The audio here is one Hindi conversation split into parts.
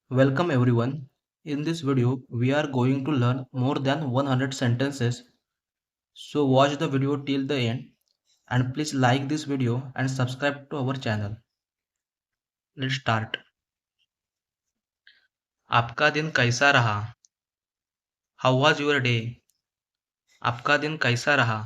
Welcome everyone. In this video, we are going to learn more than 100 sentences. So watch the video till the end and please like this video and subscribe to our channel. Let's start. आपका दिन कैसा रहा? How was your day? आपका दिन कैसा रहा?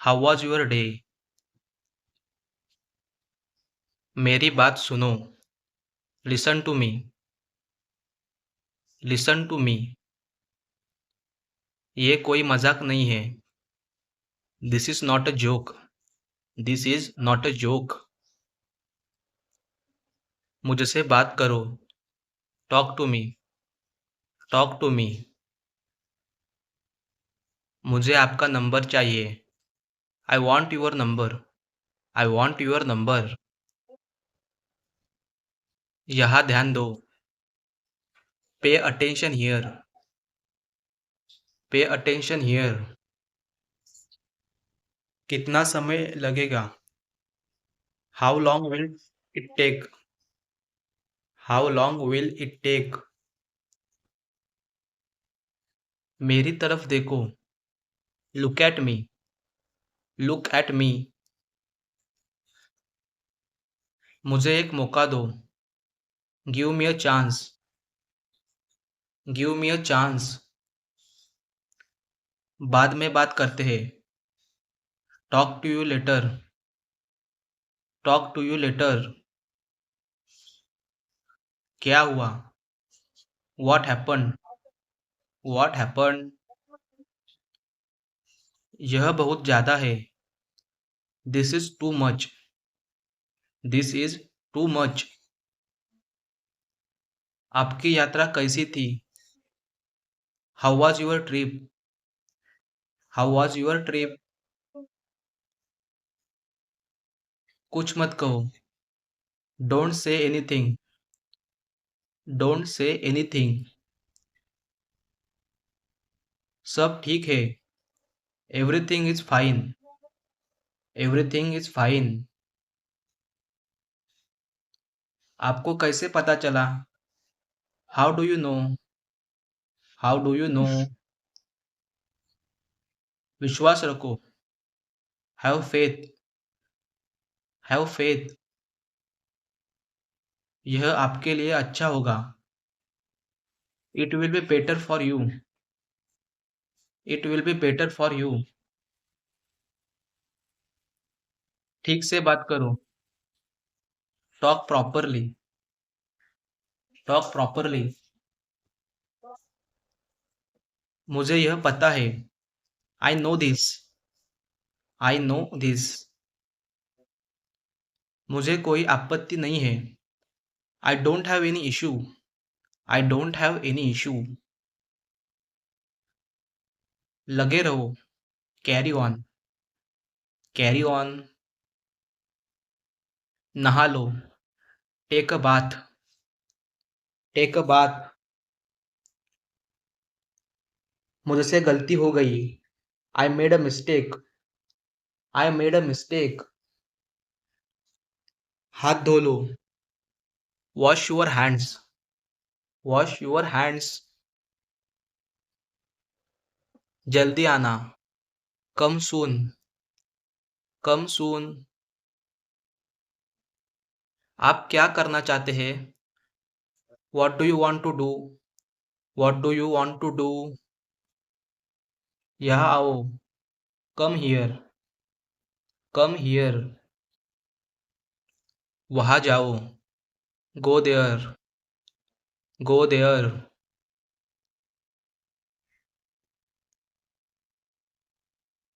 How was your day? मेरी बात सुनो. Listen to me. Listen to me. ये कोई मजाक नहीं है. This is not a joke. This is not a joke. मुझसे बात करो. Talk to me. Talk to me. मुझे आपका नंबर चाहिए. I want your number. I want your number. यहाँ ध्यान दो. Pay attention here. Pay attention here. कितना समय लगेगा? How long will it take? How long will it take? मेरी तरफ देखो. Look at me. Look at me. मुझे एक मौका दो. Give me a chance. Give me a chance. बाद में बात करते हैं. Talk to you later. Talk to you later. क्या हुआ? What happened? What happened? यह बहुत ज़्यादा है. This is too much. This is too much. आपकी यात्रा कैसी थी? How was your trip? How was your trip? कुछ मत कहो. Don't say anything. Don't say anything. सब ठीक है. Everything is fine. Everything is fine. आपको कैसे पता चला? How do you know? How do you know? विश्वास रखो. Have faith. Have faith. यह आपके लिए अच्छा होगा. It will be better for you. It will be better for you. ठीक से बात करो. Talk properly. Talk properly. मुझे यह पता है. I know this. I know this. मुझे कोई आपत्ति नहीं है. I don't have any issue. I don't have any issue. लगे रहो. Carry on. Carry on. नहा लो. Take a bath. Take a bath. मुझसे गलती हो गई. I made a mistake. I made a mistake. हाथ धो लो. Wash your hands. Wash your hands. जल्दी आना. Come soon. Come soon. आप क्या करना चाहते हैं? What do you want to do? What do you want to do? यहाँ आओ. Come here. Come here. वहाँ जाओ. Go there. Go there.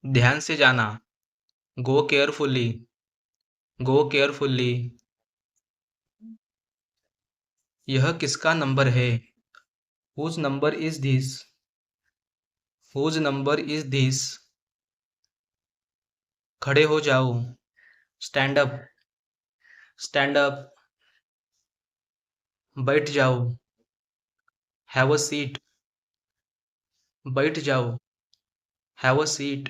ध्यान से जाना. Go carefully. Go carefully. यह किसका नंबर है? Whose number is this? Whose number is this? खड़े हो जाओ. Stand up. Stand up. बैठ जाओ. Have a seat. बैठ जाओ. Have a seat.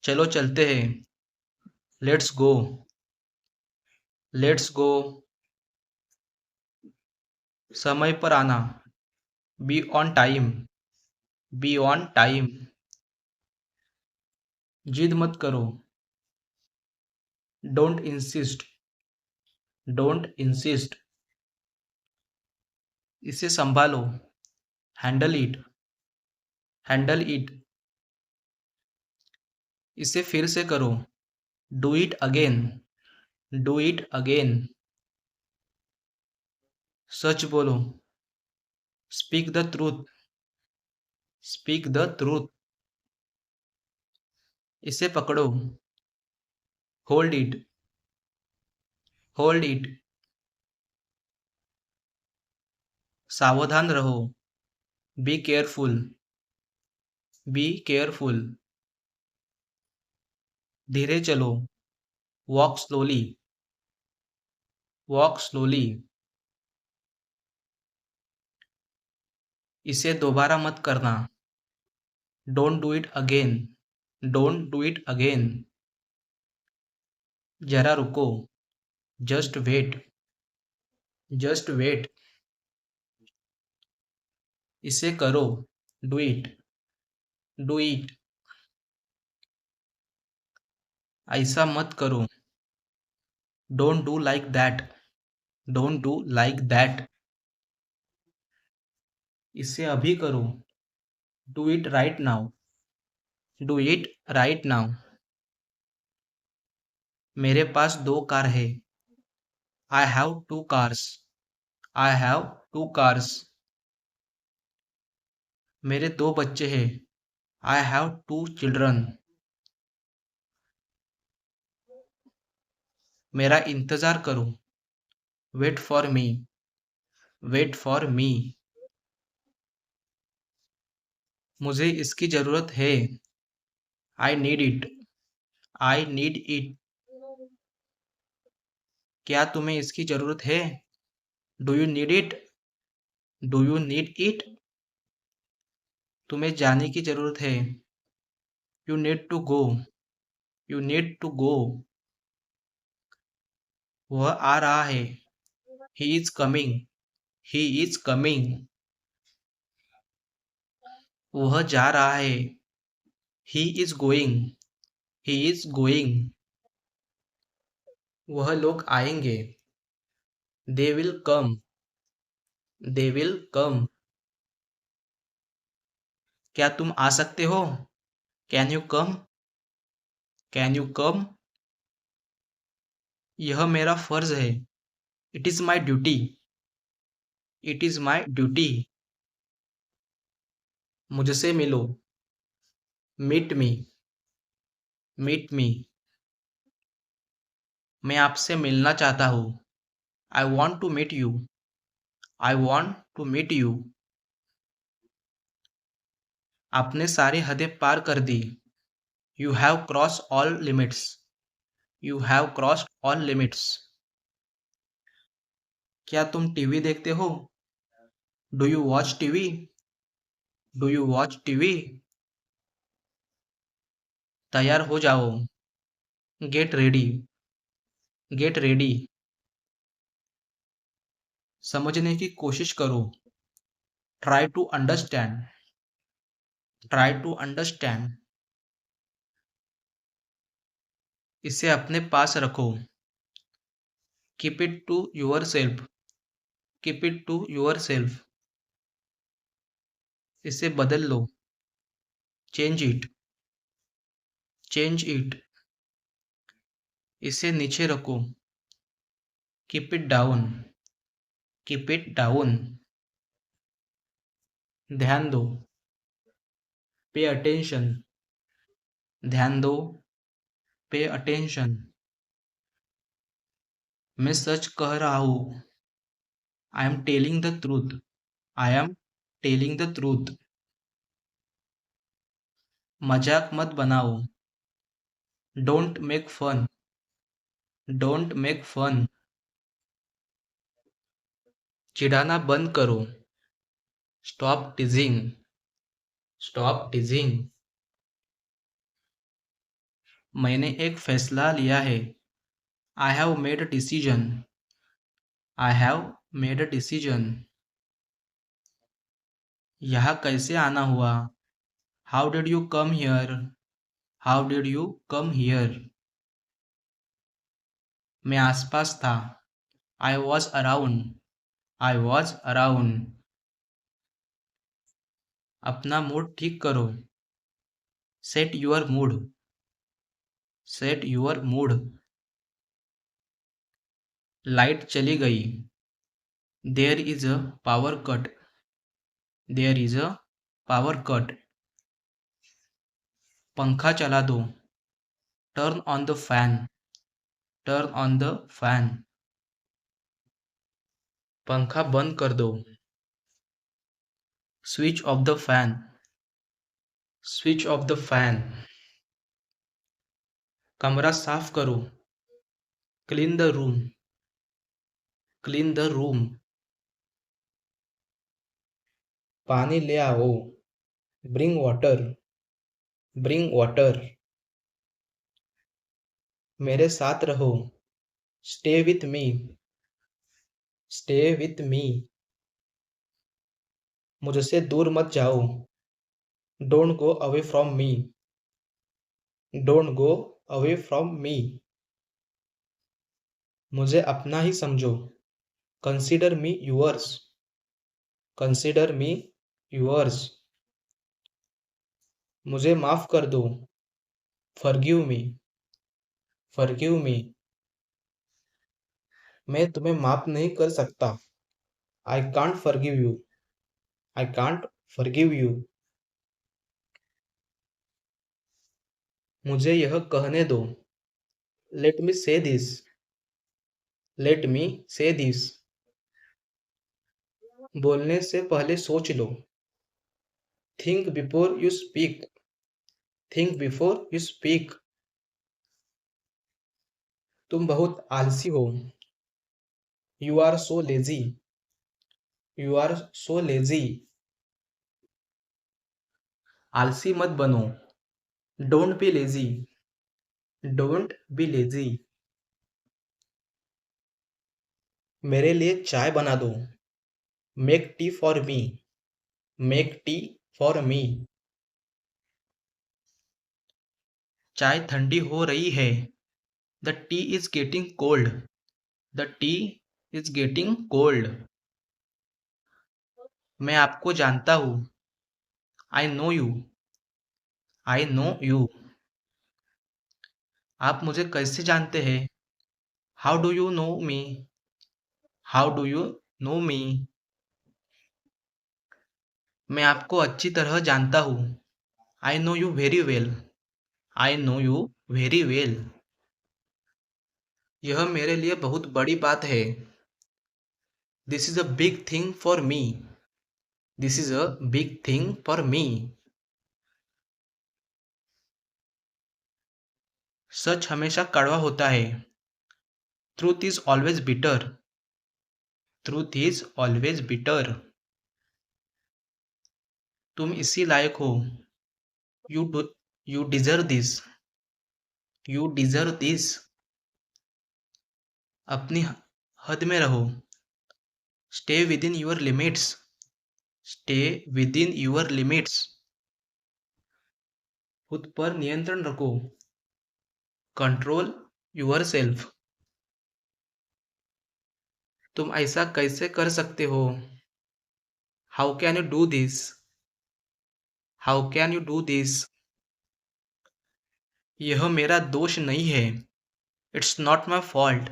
चलो चलते हैं. Let's go. Let's go. समय पर आना, be on time, be on time. जिद मत करो, डोंट इंसिस्ट, डोंट इंसिस्ट। इसे संभालो, हैंडल इट, हैंडल इट। इसे फिर से करो, do it again, do it again. सच बोलो, speak the truth, speak the truth. इसे पकड़ो, होल्ड इट, होल्ड इट। सावधान रहो, बी केयरफुल, बी केयरफुल। धीरे चलो, वॉक स्लोली, वॉक स्लोली। इसे दोबारा मत करना, don't do it again, don't do it again. जरा रुको, जस्ट वेट, जस्ट वेट। इसे करो, डू इट, डू इट। ऐसा मत करो, don't do like that, don't do like that. इसे अभी करो, do it right now, do it right now. मेरे पास दो कार है, I have two cars, I have two cars. मेरे दो बच्चे हैं, आई हैव टू चिल्ड्रन। मेरा इंतजार करो, wait for me, wait for me. मुझे इसकी जरूरत है, I need it, I need it. क्या तुम्हें इसकी जरूरत है, do you need it, do you need it. तुम्हें जाने की जरूरत है, you need to go, you need to go. वह आ रहा है, he is coming, he is coming. वह जा रहा है, he is going, he is going. वह लोग आएंगे, they will come, they will come. क्या तुम आ सकते हो, can you come, can you come. यह मेरा फर्ज है, it is my duty, it is my duty. मुझसे मिलो, मीट मी, मीट मी। मैं आपसे मिलना चाहता हूँ, I want to meet you, I want to meet you. आपने सारी हदें पार कर दी, you have cross all limits, you have cross all limits. क्या तुम टीवी देखते हो, do you watch TV, do you watch TV. तैयार हो जाओ, गेट रेडी, गेट रेडी। समझने की कोशिश करो, try to understand, try to understand. इसे अपने पास रखो, keep it to yourself, keep it to yourself. इसे बदल लो, चेंज इट, चेंज इट। इसे नीचे रखो, keep it down, keep it down. ध्यान दो, पे अटेंशन, ध्यान दो, पे अटेंशन। मैं सच कह रहा हूँ, I am telling the truth, I am telling the truth. मजाक मत बनाओ, don't make fun, don't make fun. चिढ़ाना बंद करो, स्टॉप टीजिंग, स्टॉप टीजिंग। मैंने एक फैसला लिया है, I have made a decision, I have made a decision. यहाँ कैसे आना हुआ? How did you come here? How did you come here? मैं आसपास था। I was around. I was around. अपना मूड ठीक करो। Set your mood. Set your mood. Light चली गई। There is a power cut. There is a power cut. पंखा चला दो। Turn on the fan. Turn on the fan. पंखा बंद कर दो। Switch off the fan. Switch off the fan. कमरा साफ करो। Clean the room. Clean the room. पानी ले आओ। Bring water. Bring water. मेरे साथ रहो। Stay with me. Stay with me. मुझसे दूर मत जाओ। Don't go away from me. Don't go away from me. मुझे अपना ही समझो। Consider me yours. Consider me yours. मुझे माफ कर दो। Forgive me. Forgive me. मैं तुम्हें माफ नहीं कर सकता। I can't forgive you. I can't forgive you. मुझे यह कहने दो। लेट मी से दिस। लेट मी से दिस। बोलने से पहले सोच लो। Think before you speak. Think before you speak. तुम बहुत आलसी हो। You are so lazy. You are so lazy. आलसी मत बनो। Don't be lazy. Don't be lazy. मेरे लिए चाय बना दो। Make tea for me. Make tea for me. चाय ठंडी हो रही है। The tea is getting cold. The tea is getting cold. मैं आपको जानता हूँ। I know you. I know you. आप मुझे कैसे जानते हैं? How do you know me? How do you know me? मैं आपको अच्छी तरह जानता हूँ। I know you very well. I know you very well. यह मेरे लिए बहुत बड़ी बात है। This is a big thing for me. This is a big thing for me. सच हमेशा कड़वा होता है। Truth is always bitter. Truth is always bitter. तुम इसी लायक हो। You you deserve this. You deserve this. अपनी हद में रहो। Stay within your limits. Stay within your limits. खुद पर नियंत्रण रखो। Control yourself. तुम ऐसा कैसे कर सकते हो? How can you do this? How can you do this? यह मेरा दोष नहीं है। It's not my fault.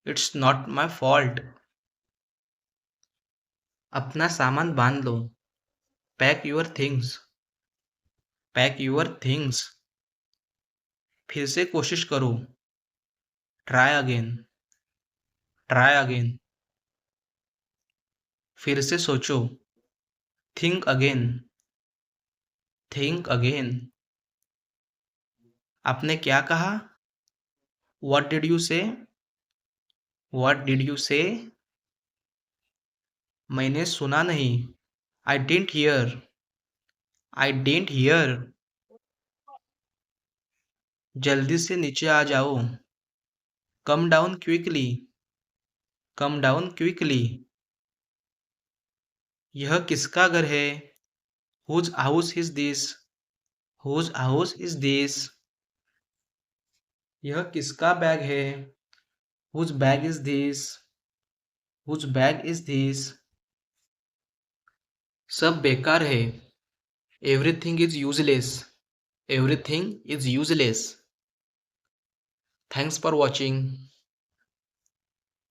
It's not my fault. अपना सामान बांध लो। Pack your things. Pack your things. फिर से कोशिश करो। Try again. Try again. फिर से सोचो। Think again. Think again. आपने क्या कहा? व्हाट डिड यू से? व्हाट डिड यू से? मैंने सुना नहीं। I didn't here. I didn't here. जल्दी से नीचे आ जाओ। Come down quickly. Come down quickly. यह किसका घर है? Whose house is this? Whose house is this? यह किसका बैग है? Whose bag is this? Whose bag is this? सब बेकार है. Everything is useless. Everything is useless. Thanks for watching.